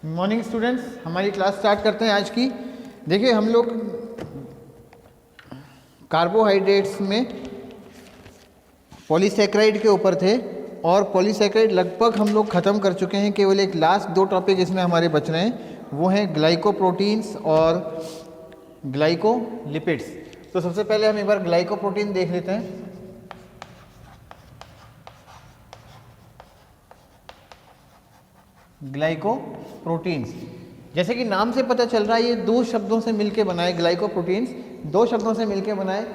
Morning students, हमारी class start करते हैं आज की। देखिए, हम लोग कार्बोहाइड्रेट्स में पॉलीसैकेराइड के ऊपर थे और पॉलीसैकेराइड लगभग हम लोग ख़त्म कर चुके हैं। केवल एक लास्ट दो टॉपिक इसमें हमारे बच रहे हैं, वो हैं ग्लाइकोप्रोटीन्स और ग्लाइकोलिपिड्स। तो सबसे पहले हम एक बार ग्लाइकोप्रोटीन देख लेते हैं। ग्लाइकोप्रोटीन्स, जैसे कि नाम से पता चल रहा है, ये दो शब्दों से मिलके बनाए। ग्लाइकोप्रोटीन्स दो शब्दों से मिलके बनाए,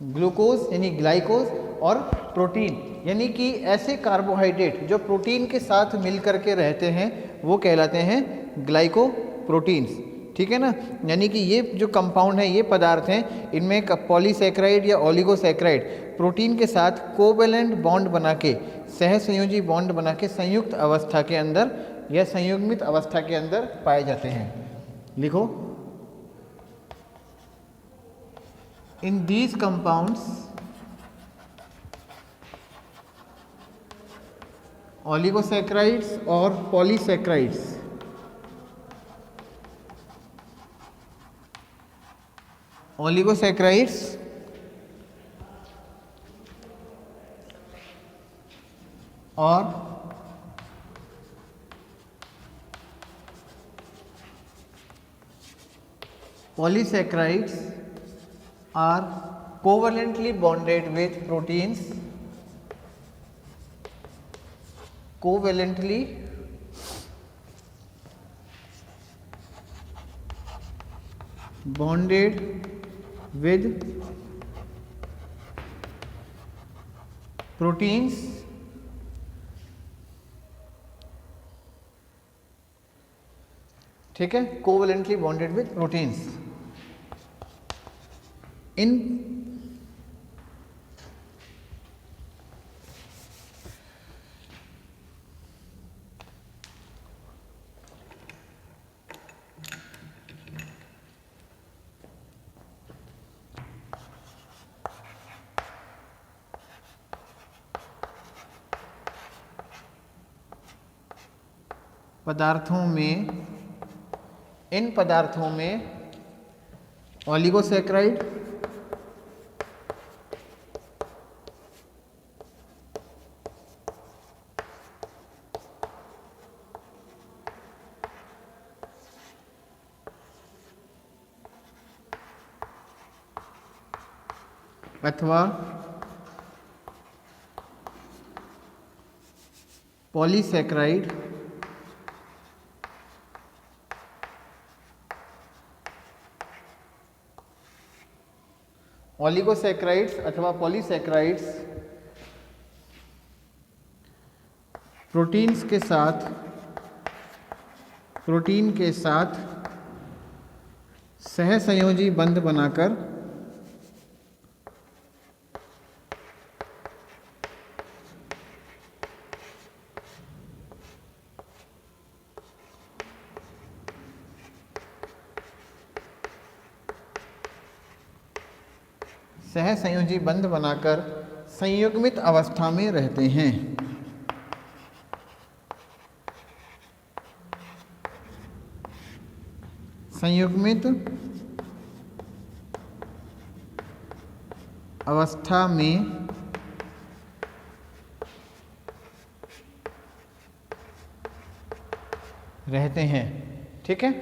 ग्लूकोज यानी ग्लाइकोज और प्रोटीन यानी कि ऐसे कार्बोहाइड्रेट जो प्रोटीन के साथ मिल करके रहते हैं वो कहलाते हैं ग्लाइकोप्रोटीन्स। ठीक है ना। यानी कि ये जो कंपाउंड है, ये पदार्थ हैं, इनमें पॉलीसैकेराइड या ओलिगोसैकेराइड प्रोटीन के साथ कोवेलेंट बॉन्ड बना के, सहसंयोजी बॉन्ड बना के संयुक्त अवस्था के अंदर या संयुग्मित अवस्था के अंदर पाए जाते हैं। लिखो, इन दीज कंपाउंड्स ओलिगोसैकेराइड्स और पॉलीसैकेराइड्स ओलिगोसैकेराइड्स और polysaccharides are covalently bonded with proteins, covalently bonded with proteins ठीक है, कोवेलेंटली बॉन्डेड विद प्रोटीन्स। इन पदार्थों में ओलिगोसैकेराइड अथवा पॉलीसैकेराइड ओलिगोसैकेराइड्स अथवा पॉलीसैकेराइड्स प्रोटीन के साथ सहसंयोजी बंध बनाकर संयुग्मित अवस्था में रहते हैं। संयुग्मित अवस्था में रहते हैं। ठीक है।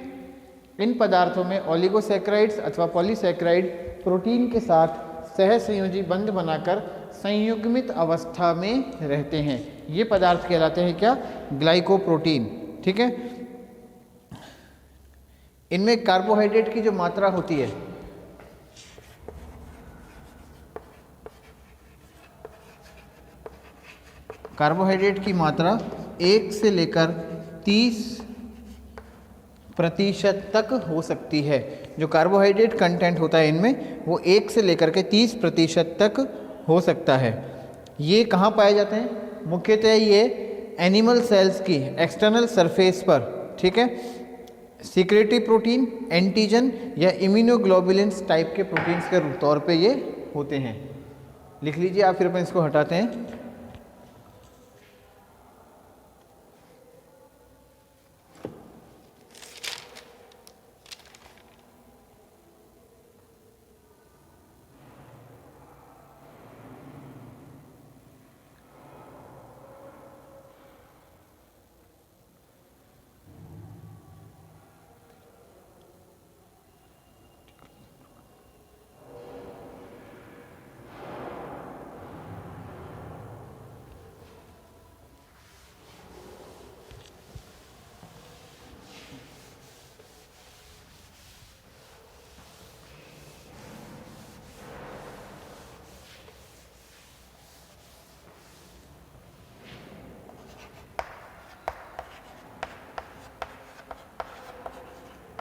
इन पदार्थों में ओलिगोसैकेराइड्स अथवा पॉलीसैकेराइड प्रोटीन के साथ सहसंयोजी बंध बनाकर संयुग्मित अवस्था में रहते हैं। ये पदार्थ कहलाते हैं क्या? ग्लाइकोप्रोटीन। ठीक है। इनमें कार्बोहाइड्रेट की जो मात्रा होती है, कार्बोहाइड्रेट की मात्रा 1 से लेकर 30% तक हो सकती है। जो कार्बोहाइड्रेट कंटेंट होता है इनमें, वो 1 से लेकर के 30% तक हो सकता है। ये कहाँ पाए जाते हैं? मुख्यतः ये एनिमल सेल्स की एक्सटर्नल सरफेस पर, ठीक है, सिक्रेटरी प्रोटीन, एंटीजन या इम्यूनोग्लोबुलिन्स टाइप के प्रोटीन्स के तौर पे ये होते हैं। लिख लीजिए आप, फिर अपन इसको हटाते हैं।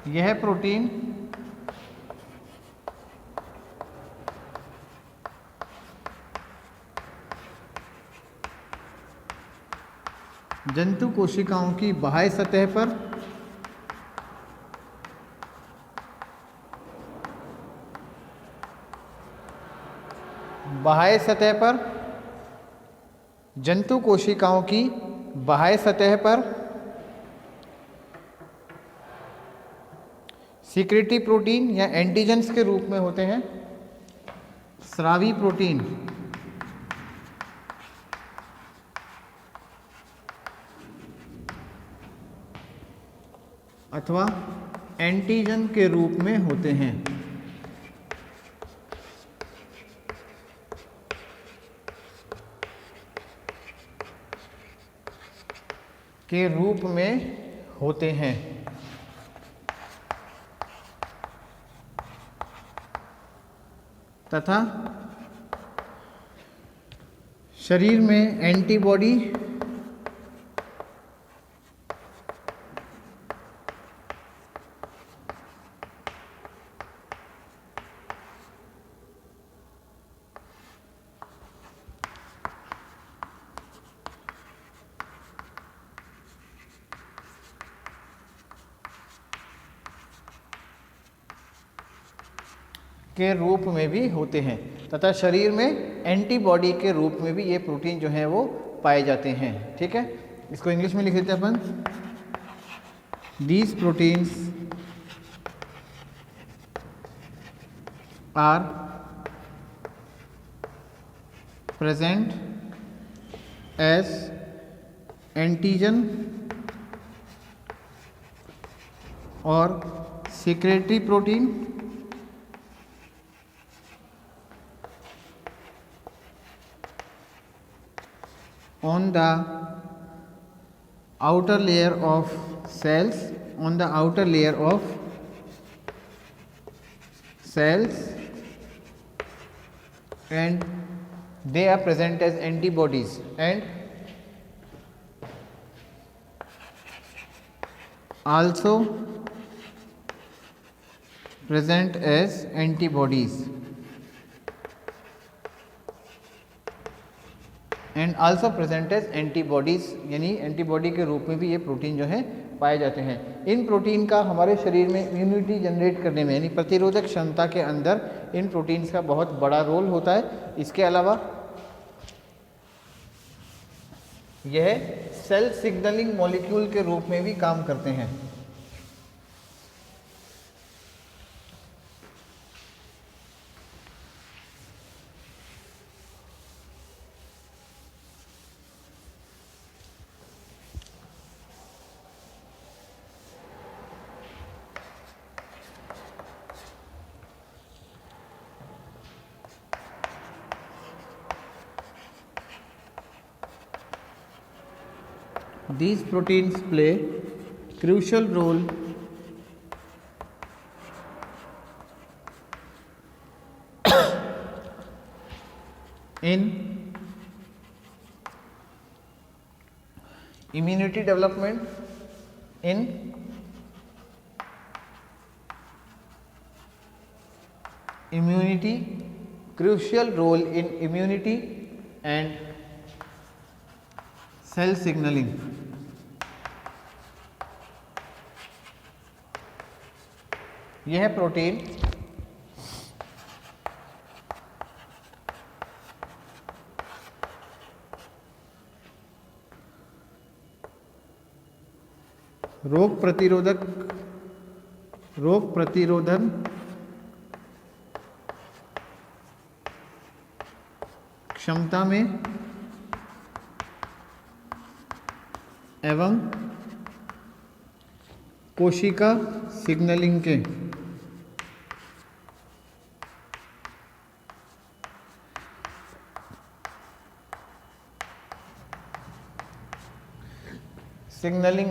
यह प्रोटीन जंतु कोशिकाओं की बाह्य सतह पर जंतु कोशिकाओं की बाह्य सतह पर सिक्रेटरी प्रोटीन या एंटीजेंस के रूप में होते हैं। स्रावी प्रोटीन अथवा एंटीजन के रूप में होते हैं। तथा शरीर में एंटीबॉडी के रूप में भी होते हैं तथा शरीर में एंटीबॉडी के रूप में भी ये प्रोटीन जो है वो पाए जाते हैं। ठीक है, इसको इंग्लिश में लिख देते हैं अपन। These proteins are present as antigen और secretory protein on the outer layer of cells, and they are present as antibodies and also present as antibodies and also present as antibodies, यानी antibody के रूप में भी ये protein जो है पाए जाते हैं। इन प्रोटीन का हमारे शरीर में इम्यूनिटी जनरेट करने में यानी प्रतिरोधक क्षमता के अंदर इन प्रोटीन्स का बहुत बड़ा रोल होता है। इसके अलावा यह सेल सिग्नलिंग मॉलिक्यूल के रूप में भी काम करते हैं। These proteins play crucial role in immunity development, crucial role in immunity and cell signalling. यह प्रोटीन रोग प्रतिरोधन क्षमता में एवं कोशिका सिग्नलिंग के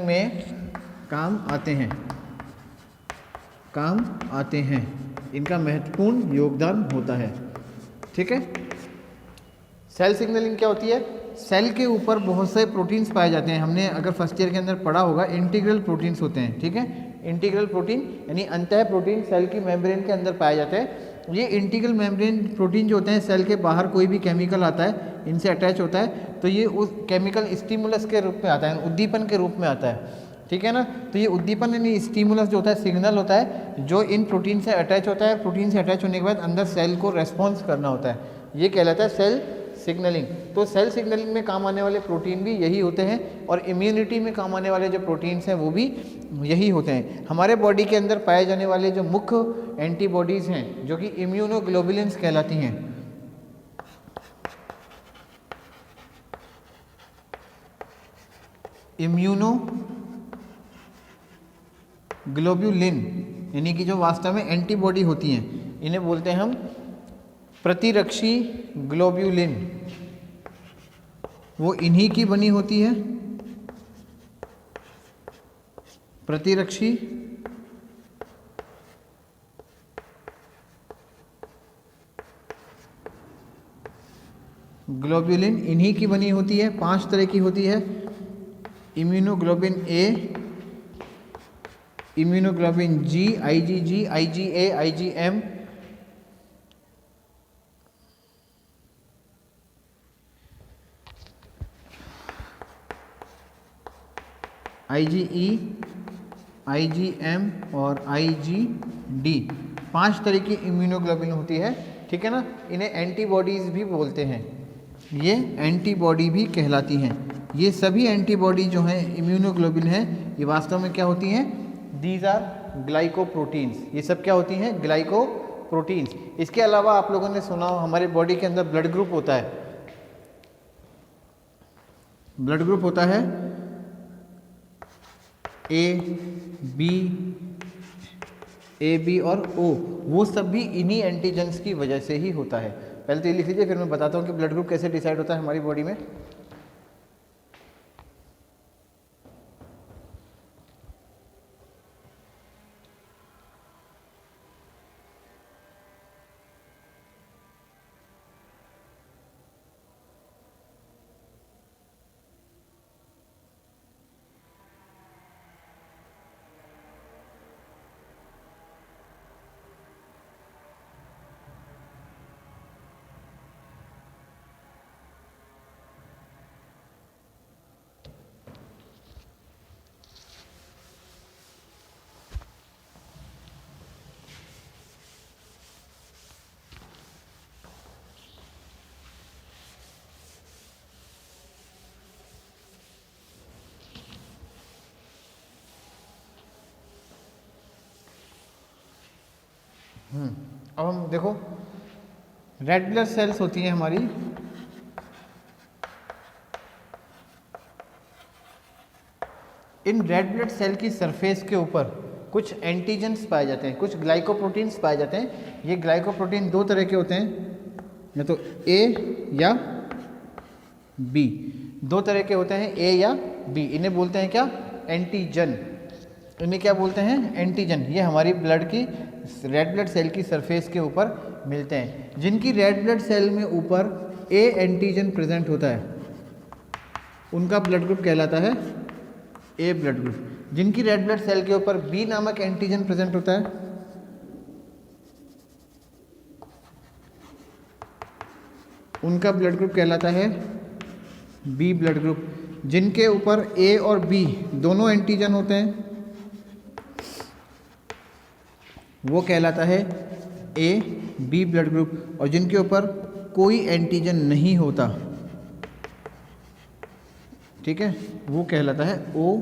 में काम आते हैं। इनका महत्वपूर्ण योगदान होता है। ठीक है, सेल सिग्नलिंग क्या होती है? सेल के ऊपर बहुत से प्रोटीन्स पाए जाते हैं। हमने अगर फर्स्ट ईयर के अंदर पढ़ा होगा, इंटीग्रल प्रोटीन्स होते हैं। ठीक है, इंटीग्रल प्रोटीन यानी अंतः प्रोटीन सेल की मेम्ब्रेन के अंदर पाए जाते हैं। ये इंटीग्रल मेम्ब्रेन प्रोटीन जो होते हैं सेल के बाहर कोई भी केमिकल आता है इनसे अटैच होता है तो ये उस केमिकल स्टिमुलस के रूप में आता है, उद्दीपन के रूप में आता है, ठीक है ना। तो ये उद्दीपन यानी स्टिमुलस जो होता है सिग्नल होता है जो इन प्रोटीन से अटैच होता है। प्रोटीन से अटैच होने के बाद अंदर सेल को रेस्पॉन्स करना होता है, ये कहलाता है सेल सिग्नलिंग। तो सेल सिग्नलिंग में काम आने वाले प्रोटीन भी यही होते हैं और इम्यूनिटी में काम आने वाले जो प्रोटीन्स हैं वो भी यही होते हैं। हमारे बॉडी के अंदर पाए जाने वाले जो मुख्य एंटीबॉडीज़ हैं जो कि इम्यूनोग्लोबुलिन्स कहलाती हैं। इम्यूनोग्लोबुलिन यानी कि जो वास्तव में एंटीबॉडी होती हैं इन्हें बोलते हैं हम प्रतिरक्षी ग्लोब्यूलिन। वो इन्हीं की बनी होती है, प्रतिरक्षी ग्लोब्यूलिन इन्हीं की बनी होती है। 5 तरह की होती है, immunoglobulin A, immunoglobulin G, IgG, IgA, IgM, IgE, IgM और आईजीडी। 5 तरह की इम्यूनोग्लोबिन होती है, ठीक है ना। इन्हें एंटीबॉडीज़ भी बोलते हैं, ये एंटीबॉडी भी कहलाती हैं। ये सभी एंटीबॉडी जो हैं इम्यूनोग्लोबिन हैं ये वास्तव में क्या होती हैं, दीज आर ग्लाइकोप्रोटीन्स। ये सब क्या होती हैं, ग्लाइकोप्रोटीन्स। इसके अलावा आप लोगों ने सुना हो हमारे बॉडी के अंदर ब्लड ग्रुप होता है, ब्लड ग्रुप होता है ए बी और ओ। वो सब भी इन्हीं एंटीजेंस की वजह से ही होता है। पहले तो ये लिख लीजिए, फिर मैं बताता हूँ कि ब्लड ग्रुप कैसे डिसाइड होता है हमारी बॉडी में। अब हम देखो रेड ब्लड सेल्स होती हैं हमारी, इन रेड ब्लड सेल की सरफेस के ऊपर कुछ एंटीजेंस पाए जाते हैं, कुछ ग्लाइकोप्रोटीन्स पाए जाते हैं। ये ग्लाइकोप्रोटीन 2 तरह के होते हैं, या तो ए या बी। 2 तरह के होते हैं, ए या बी। इन्हें बोलते हैं क्या, एंटीजन। इन्हें क्या बोलते हैं, एंटीजन। ये हमारी ब्लड की रेड ब्लड सेल की सरफेस के ऊपर मिलते हैं। जिनकी रेड ब्लड सेल में ऊपर ए एंटीजन प्रेजेंट होता है उनका ब्लड ग्रुप कहलाता है ए ब्लड ग्रुप। जिनकी रेड ब्लड सेल के ऊपर बी नामक एंटीजन प्रेजेंट होता है उनका ब्लड ग्रुप कहलाता है बी ब्लड ग्रुप। जिनके ऊपर ए और बी दोनों एंटीजन होते हैं वो कहलाता है ए बी ब्लड ग्रुप। और जिनके ऊपर कोई एंटीजन नहीं होता, ठीक है, वो कहलाता है ओ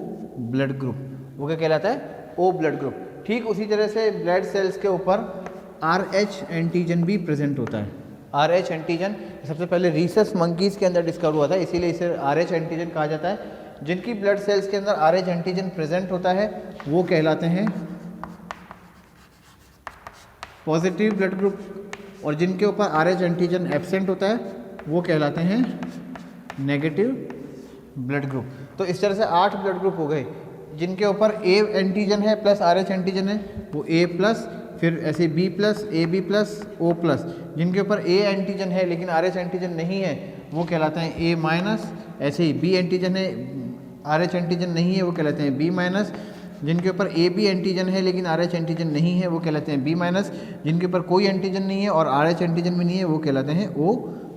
ब्लड ग्रुप। वो क्या कहलाता है, ओ ब्लड ग्रुप। ठीक उसी तरह से ब्लड सेल्स के ऊपर RH एंटीजन भी प्रेजेंट होता है। RH एंटीजन सबसे पहले रीसस मंकीज़ के अंदर डिस्कवर हुआ था, इसीलिए इसे RH एंटीजन कहा जाता है। जिनकी ब्लड सेल्स के अंदर RH एंटीजन प्रेजेंट होता है वो कहलाते हैं पॉजिटिव ब्लड ग्रुप, और जिनके ऊपर RH एंटीजन एब्सेंट होता है वो कहलाते हैं नेगेटिव ब्लड ग्रुप। तो इस तरह से 8 ब्लड ग्रुप हो गए। जिनके ऊपर ए एंटीजन है प्लस RH एंटीजन है वो ए प्लस, फिर ऐसे B plus, A B plus, O plus. जिनके ऊपर ए एंटीजन है लेकिन RH एंटीजन नहीं है वो कहलाते हैं ए माइनस। ऐसे ही बी एंटीजन है, RH एंटीजन नहीं है वो कहलाते हैं बी माइनस। जिनके ऊपर ए बी एंटीजन है लेकिन आर एच एंटीजन नहीं है वो कहलाते हैं बी माइनस, जिनके ऊपर कोई एंटीजन नहीं है और आर एच एंटीजन भी नहीं है वो कहलाते हैं ओ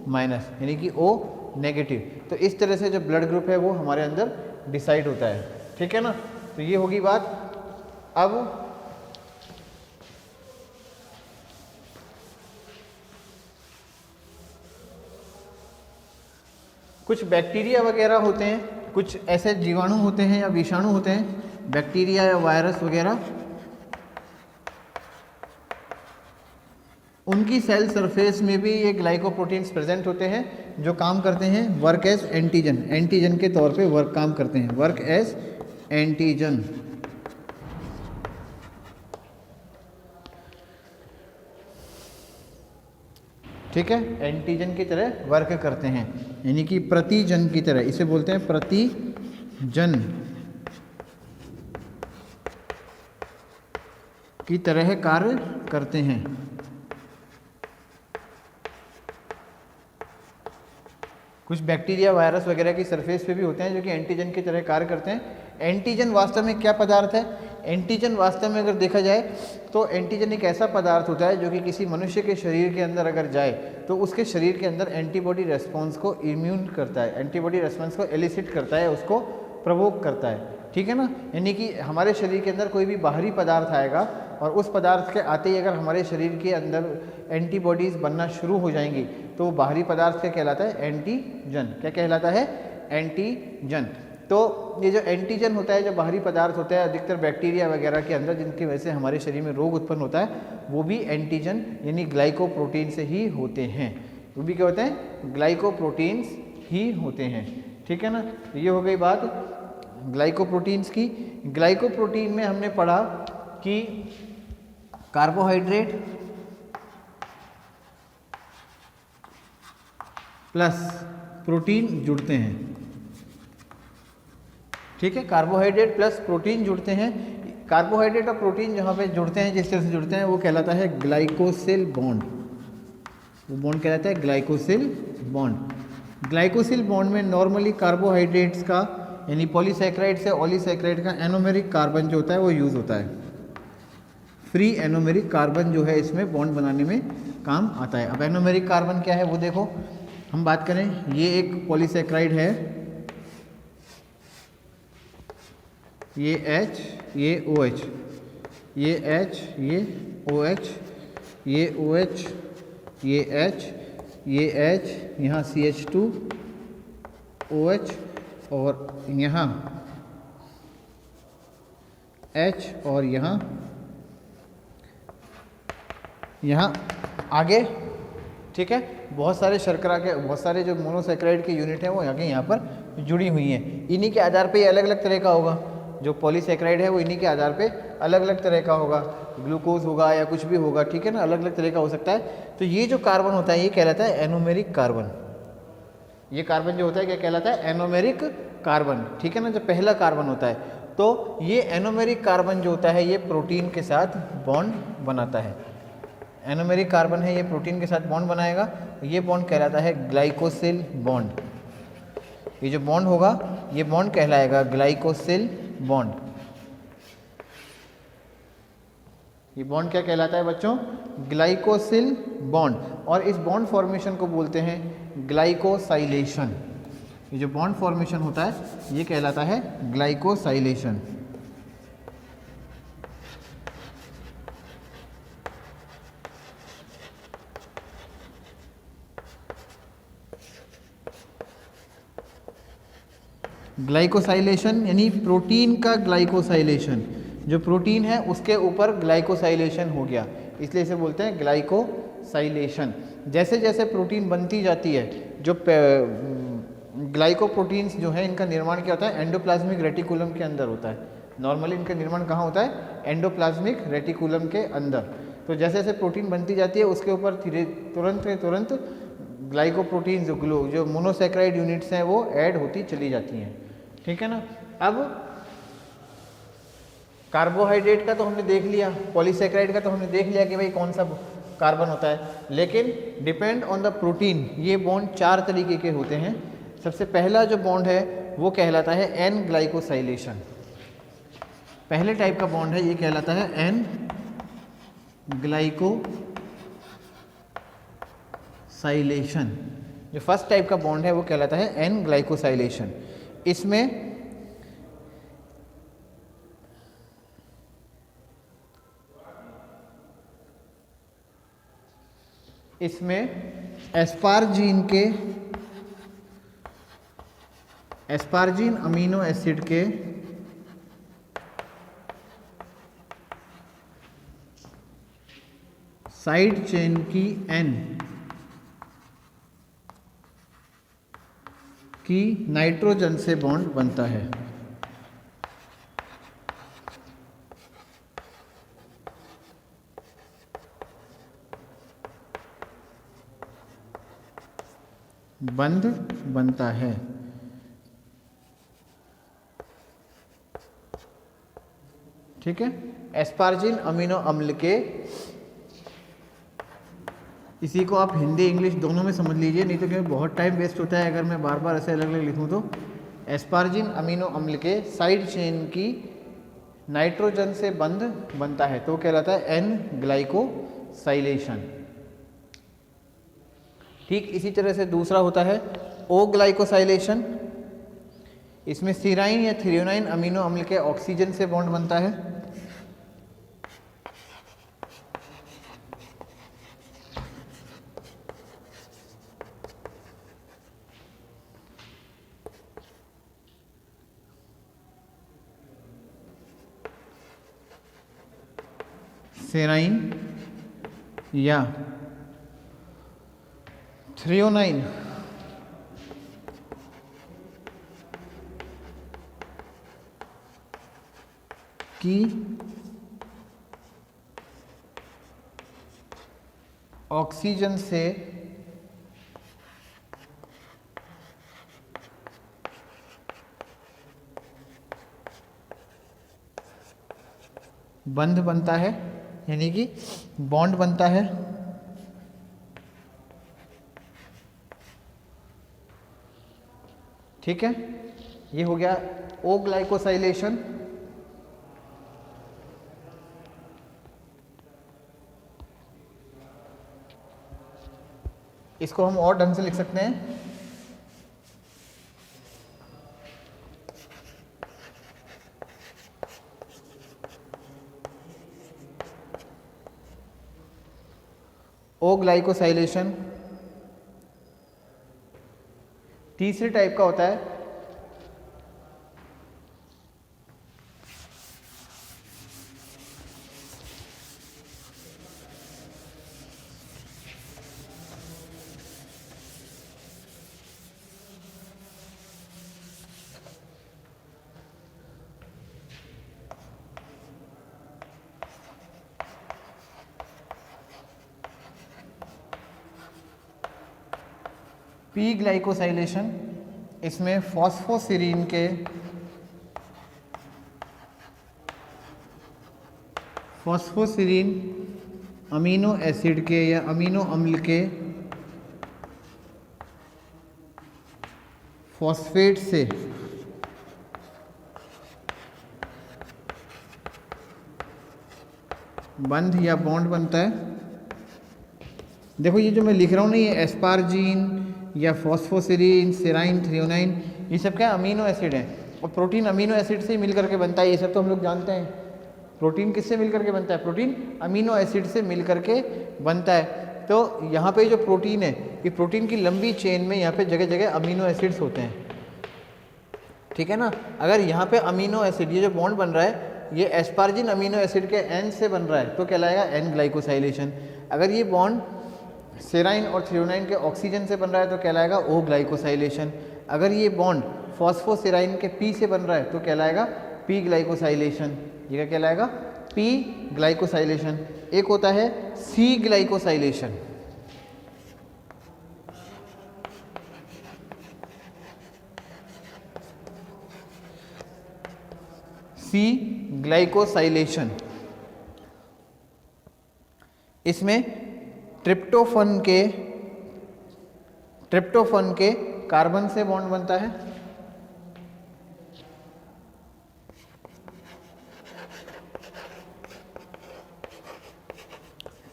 माइनस, यानी कि ओ नेगेटिव। तो इस तरह से जो ब्लड ग्रुप है वो हमारे अंदर डिसाइड होता है, ठीक है ना। तो ये होगी बात। अब कुछ बैक्टीरिया वगैरह होते हैं, कुछ ऐसे जीवाणु होते हैं या विषाणु होते हैं, बैक्टीरिया या वायरस वगैरह, उनकी सेल सरफेस में भी ये ग्लाइकोप्रोटीन्स प्रेजेंट होते हैं जो काम करते हैं वर्क एज एंटीजन, एंटीजन के तौर पे वर्क काम करते हैं, वर्क एज एंटीजन। ठीक है, एंटीजन की तरह वर्क करते हैं, यानी कि प्रतिजन की तरह, इसे बोलते हैं प्रतिजन की तरह कार्य करते हैं। कुछ बैक्टीरिया वायरस वगैरह की सरफेस पे भी होते हैं जो कि एंटीजन की तरह कार्य करते हैं। एंटीजन वास्तव में क्या पदार्थ है? एंटीजन वास्तव में अगर देखा जाए तो एंटीजन एक ऐसा पदार्थ होता है जो कि किसी मनुष्य के शरीर के अंदर अगर जाए तो उसके शरीर के अंदर एंटीबॉडी रेस्पॉन्स को इम्यून करता है, एंटीबॉडी रेस्पॉन्स को एलिसिट करता है, उसको प्रवोक करता है, ठीक है ना। यानी कि हमारे शरीर के अंदर कोई भी बाहरी पदार्थ आएगा और उस पदार्थ के आते ही अगर हमारे शरीर के अंदर एंटीबॉडीज़ बनना शुरू हो जाएंगी तो वो बाहरी पदार्थ क्या कहलाता है? एंटीजन। क्या कहलाता है? एंटीजन। तो ये जो एंटीजन होता है, जो बाहरी पदार्थ होता है अधिकतर बैक्टीरिया वगैरह के अंदर, जिनकी वजह से हमारे शरीर में रोग उत्पन्न होता है, वो भी एंटीजन यानी ग्लाइकोप्रोटीन से ही होते हैं। वो भी क्या होते हैं? ग्लाइकोप्रोटीन्स ही होते हैं, ठीक है ना। तो ये हो गई बात ग्लाइकोप्रोटीन्स की। ग्लाइकोप्रोटीन में हमने पढ़ा कि कार्बोहाइड्रेट प्लस प्रोटीन जुड़ते हैं, ठीक है। कार्बोहाइड्रेट प्लस प्रोटीन जुड़ते हैं। कार्बोहाइड्रेट और प्रोटीन जहाँ पे जुड़ते हैं, जिस तरह से जुड़ते हैं, वो कहलाता है ग्लाइकोसिल बॉन्ड। वो बॉन्ड कहलाता है ग्लाइकोसिल बॉन्ड। ग्लाइकोसिल बॉन्ड में नॉर्मली कार्बोहाइड्रेट्स का यानी पॉलीसैकेराइड से ऑलीसैकेराइड का एनोमेरिक कार्बन जो होता है वो यूज़ होता है। फ्री एनोमेरिक कार्बन जो है इसमें बॉन्ड बनाने में काम आता है। अब एनोमेरिक कार्बन क्या है वो देखो, हम बात करें, ये एक पॉलीसैकेराइड है, ये H, ये OH, ये H, ये OH, ये OH, ये H, ये H, यहाँ CH2 OH और यहाँ H और यहाँ आगे, ठीक है। बहुत सारे शर्करा के, बहुत सारे जो मोनोसैकेराइड के यूनिट हैं वो आगे यहाँ पर जुड़ी हुई हैं। इन्हीं के आधार पे ये अलग अलग तरह का होगा। जो पॉलीसैकेराइड है वो इन्हीं के आधार पे अलग अलग तरह का होगा, ग्लूकोज होगा या कुछ भी होगा, ठीक है ना, अलग अलग तरह का हो सकता है। तो ये जो कार्बन होता है ये कहलाता है एनोमेरिक कार्बन। ये कार्बन जो होता है क्या कहलाता है? एनोमेरिक कार्बन, ठीक है ना, जो पहला कार्बन होता है। तो ये एनोमेरिक कार्बन जो होता है ये प्रोटीन के साथ बॉन्ड बनाता है। एनोमेरिक कार्बन है, ये प्रोटीन के साथ बॉन्ड बनाएगा, ये बॉन्ड कहलाता है ग्लाइकोसिल बॉन्ड। ये जो बॉन्ड होगा ये बॉन्ड कहलाएगा ग्लाइकोसिल बॉन्ड। ये बॉन्ड क्या कहलाता है बच्चों? Glycosyl bond. और इस बॉन्ड फॉर्मेशन को बोलते हैं ग्लाइकोसाइलेशन। ये जो बॉन्ड फॉर्मेशन होता है ये कहलाता है ग्लाइकोसाइलेशन। ग्लाइकोसाइलेशन यानी प्रोटीन का ग्लाइकोसाइलेशन, जो प्रोटीन है उसके ऊपर ग्लाइकोसाइलेशन हो गया, इसलिए इसे बोलते हैं ग्लाइकोसाइलेशन। जैसे जैसे प्रोटीन बनती जाती है, जो ग्लाइकोप्रोटीन्स जो है इनका निर्माण क्या होता है? एंडोप्लाज्मिक रेटिकुलम के अंदर होता है। नॉर्मली इनका निर्माण कहाँ होता है? एंडोप्लाज्मिक रेटिकुलम के अंदर। तो जैसे जैसे प्रोटीन बनती जाती है उसके ऊपर तुरंत ग्लाइकोप्रोटीन्स जो मोनोसैकेराइड यूनिट्स हैं वो ऐड होती चली जाती हैं, ठीक है ना। अब कार्बोहाइड्रेट का तो हमने देख लिया, पॉलीसैकेराइड का तो हमने देख लिया कि भाई कौन सा कार्बन होता है, लेकिन डिपेंड ऑन द प्रोटीन ये बॉन्ड 4 तरीके के होते हैं। सबसे पहला जो बॉन्ड है वो कहलाता है एन ग्लाइकोसाइलेशन। पहले टाइप का बॉन्ड है ये कहलाता है एन ग्लाइकोसाइलेशन। जो फर्स्ट टाइप का बॉन्ड है वो कहलाता है एन ग्लाइकोसाइलेशन। इसमें एस्पार्जीन अमीनो एसिड के साइड चेन की एन की नाइट्रोजन से बॉन्ड बनता है। बंध बनता है। ठीक है, एस्पार्जिन अमीनो अम्ल के, इसी को आप हिंदी इंग्लिश दोनों में समझ लीजिए, नहीं तो क्योंकि बहुत टाइम वेस्ट होता है अगर मैं बार बार ऐसे अलग अलग लिखूं तो। एस्पार्जिन अमीनो अम्ल के साइड चेन की नाइट्रोजन से बंध बनता है तो कहलाता है एन ग्लाइकोसाइलेशन। ठीक इसी तरह से दूसरा होता है ओ ग्लाइकोसाइलेशन। इसमें सीराइन या थ्रियोनाइन अमीनो अम्ल के ऑक्सीजन से बॉन्ड बनता है। सेराइन या थ्रियोनाइन की ऑक्सीजन से बंध बनता है, यानी कि बॉन्ड बनता है। ठीक है, ये हो गया ओ ग्लाइकोसाइलेशन। इसको हम और ढंग से लिख सकते हैं, ओ ग्लाइकोसाइलेशन। तीसरे टाइप का होता है पी ग्लाइकोसाइलेशन। इसमें फॉस्फोसिरीन के अमीनो एसिड के या अमीनो अम्ल के फॉस्फेट से बंध या बॉन्ड बनता है। देखो ये जो मैं लिख रहा हूँ ना, ये एस्पार्जीन या फॉस्फोसिरीन, सेराइन, थ्रियोनाइन, ये सब क्या अमीनो एसिड हैं और प्रोटीन अमीनो एसिड से ही मिलकर के बनता है। ये सब तो हम लोग जानते हैं। प्रोटीन किससे मिलकर के बनता है? प्रोटीन अमीनो एसिड से मिलकर के बनता है। तो यहाँ पे जो प्रोटीन है, ये प्रोटीन की लंबी चेन में यहाँ पे जगह जगह अमीनो एसिड्स होते हैं। ठीक है ना। अगर यहाँ पे अमीनो एसिड, ये जो बॉन्ड बन रहा है, ये एस्पार्जिन अमीनो एसिड के एन से बन रहा है तो कहलाएगा एन ग्लाइकोसाइलेशन। अगर ये बॉन्ड सेराइन और थ्रियोनाइन के ऑक्सीजन से बन रहा है तो कहलाएगा ओ ग्लाइकोसाइलेशन। अगर ये बॉन्ड फॉस्फोसेराइन के पी से बन रहा है तो कहलाएगा पी ग्लाइकोसाइलेशन। ये क्या कहलाएगा? P glycosylation. एक होता है सी ग्लाइकोसाइलेशन। सी ग्लाइकोसाइलेशन, इसमें ट्रिप्टोफन के कार्बन से बॉन्ड बनता है।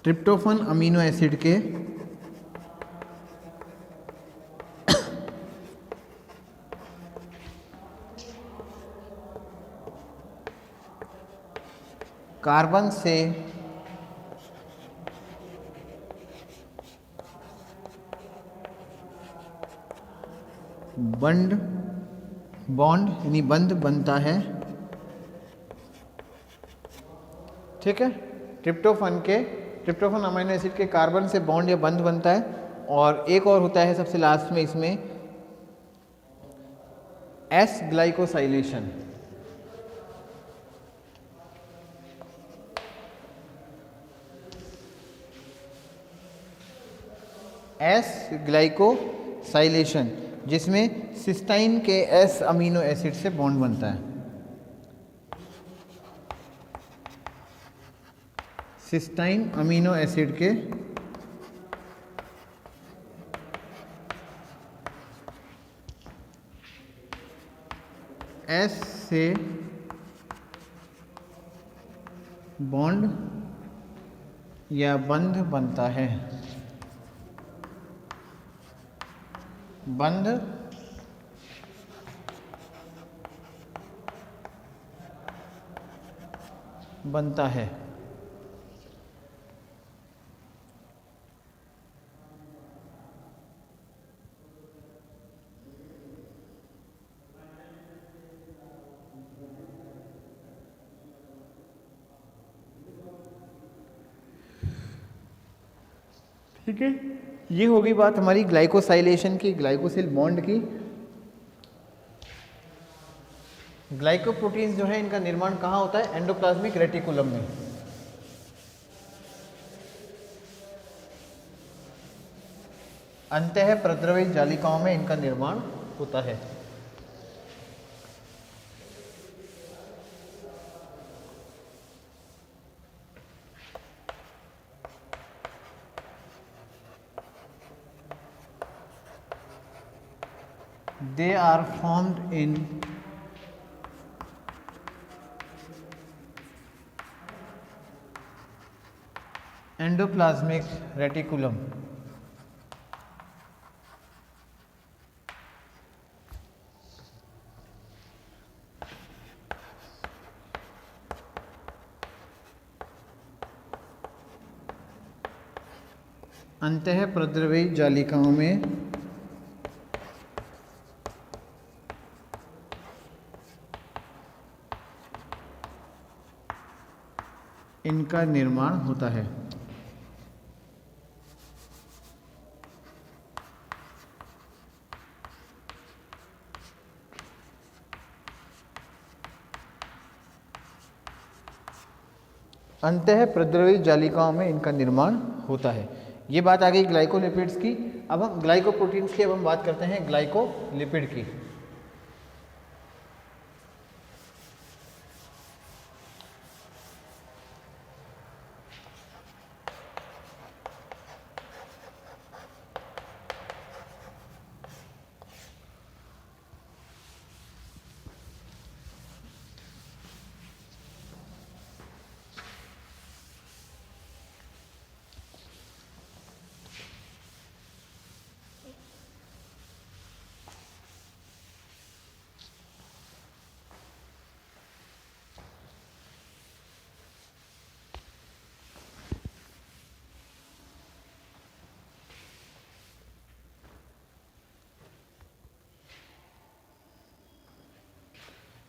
ट्रिप्टोफन अमीनो एसिड के कार्बन से बंड बॉन्ड यानी बंध बनता है। ठीक है, ट्रिप्टोफन अमीनो एसिड के कार्बन से बॉन्ड या बंध बनता है। और एक और होता है सबसे लास्ट में इसमें एस ग्लाइकोसाइलेशन। एस ग्लाइकोसाइलेशन जिसमें सिस्टाइन के एस अमीनो एसिड से बॉन्ड बनता है। सिस्टाइन अमीनो एसिड के एस से बॉन्ड या बंध बनता है। बंध बनता है। ठीक है, ये होगी बात हमारी ग्लाइकोसाइलेशन की, ग्लाइकोसिल बॉन्ड की। ग्लाइकोप्रोटीन्स जो है इनका निर्माण कहाँ होता है? एंडोप्लाज्मिक रेटिकुलम में। अंतः प्रद्रवित जालिकाओं में इनका निर्माण होता है। They are formed in endoplasmic reticulum. अंतः प्रद्रवी जालिकाओं में इनका निर्माण होता है। अंतः प्रद्रवी जालिकाओं में इनका निर्माण होता है। ये बात आ गई ग्लाइकोलिपिड्स की। अब हम ग्लाइकोप्रोटीन्स की अब हम बात करते हैं ग्लाइकोलिपिड की।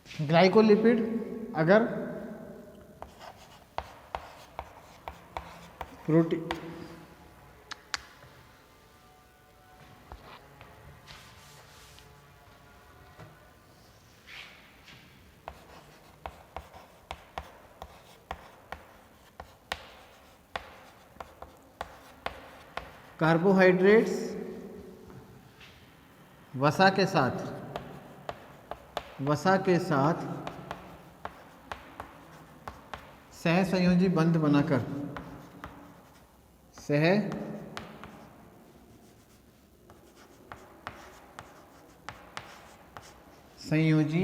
ग्लाइकोलिपिड अगर प्रोटीन कार्बोहाइड्रेट्स वसा के साथ सहसंयोजी बंध बनाकर संयोजी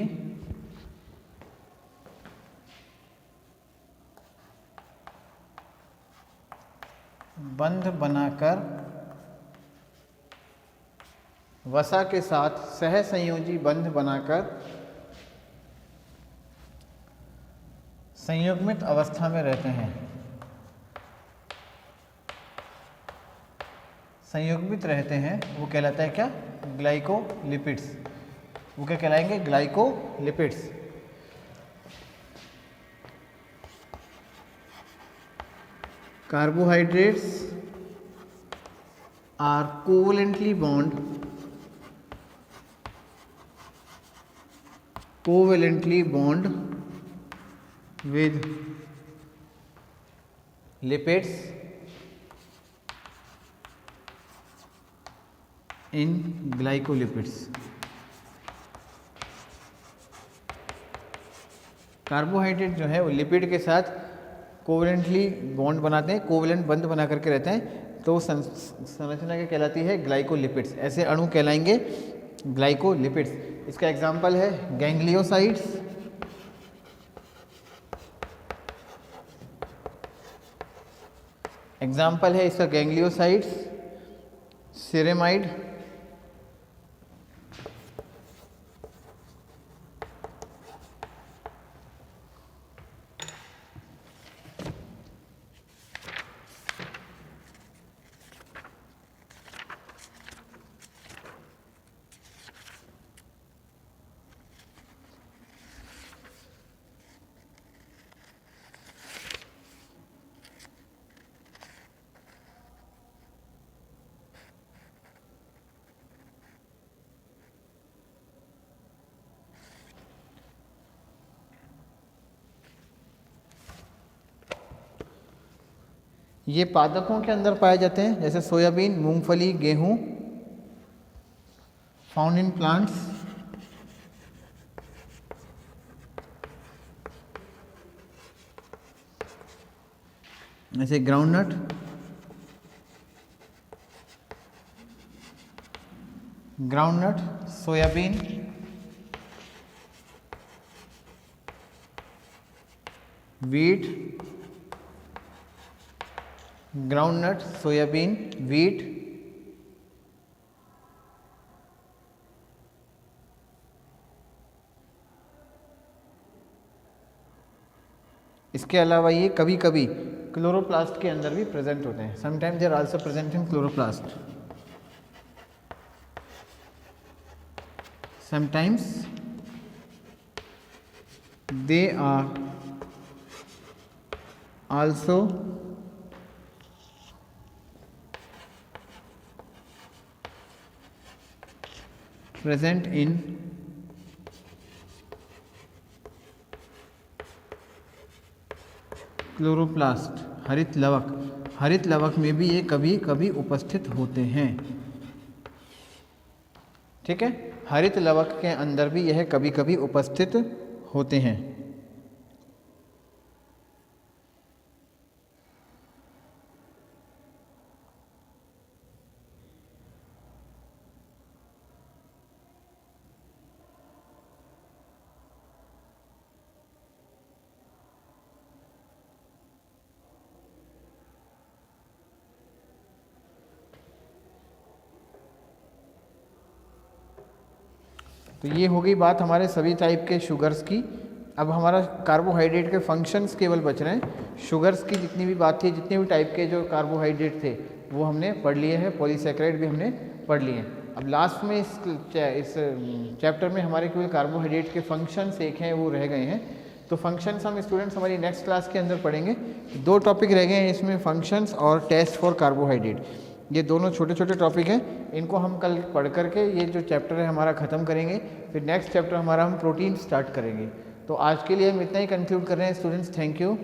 बंध बनाकर वसा के साथ सहसंयोजी बंध बनाकर संयुग्मित अवस्था में रहते हैं। संयुग्मित रहते हैं वो कहलाता है क्या? ग्लाइकोलिपिड्स। वो क्या कहलाएंगे? Glycolipids. Carbohydrates are covalently bond with lipids in glycolipids। Carbohydrate जो है वो लिपिड के साथ कोवेलेंटली बॉन्ड बनाते हैं, कोवेलेंट बंध बना करके रहते हैं, तो संरचना क्या कहलाती है? ग्लाइकोलिपिड्स। ऐसे अणु कहलाएंगे ग्लाइकोलिपिड्स। इसका एग्जाम्पल है गैंग्लियोसाइड्स, एग्जाम्पल है इसका गैंग्लियोसाइड्स, सेरेमाइड, ये पादपों के अंदर पाए जाते हैं, जैसे सोयाबीन, मूंगफली, गेहूं। फाउंड इन प्लांट्स, जैसे groundnut, soybean, wheat, groundnut, soybean, wheat, इसके अलावा ये कभी कभी क्लोरोप्लास्ट के अंदर भी प्रेजेंट होते हैं। Sometimes they are also present in chloroplast, sometimes they are also present in chloroplast, हरित लवक। हरित लवक में भी ये कभी कभी उपस्थित होते हैं। ठीक है, हरित लवक के अंदर भी यह कभी कभी उपस्थित होते हैं। तो ये हो गई बात हमारे सभी टाइप के शुगर्स की। अब हमारा कार्बोहाइड्रेट के फंक्शंस केवल बच रहे हैं। शुगर्स की जितनी भी बात थी, जितने भी टाइप के जो कार्बोहाइड्रेट थे वो हमने पढ़ लिए हैं, पॉलीसैकेराइड भी हमने पढ़ लिए हैं। अब लास्ट में इस चैप्टर में हमारे केवल कार्बोहाइड्रेट के फंक्शंस एक हैं, वो रह गए हैं। तो फंक्शंस हम स्टूडेंट्स हमारी नेक्स्ट क्लास के अंदर पढ़ेंगे। 2 टॉपिक रह गए हैं इसमें, फंक्शंस और टेस्ट फॉर कार्बोहाइड्रेट। ये दोनों छोटे छोटे टॉपिक हैं, इनको हम कल पढ़ करके ये जो चैप्टर है हमारा ख़त्म करेंगे। फिर नेक्स्ट चैप्टर हमारा हम प्रोटीन स्टार्ट करेंगे। तो आज के लिए हम इतना ही कंक्लूड कर रहे हैं स्टूडेंट्स। Thank you.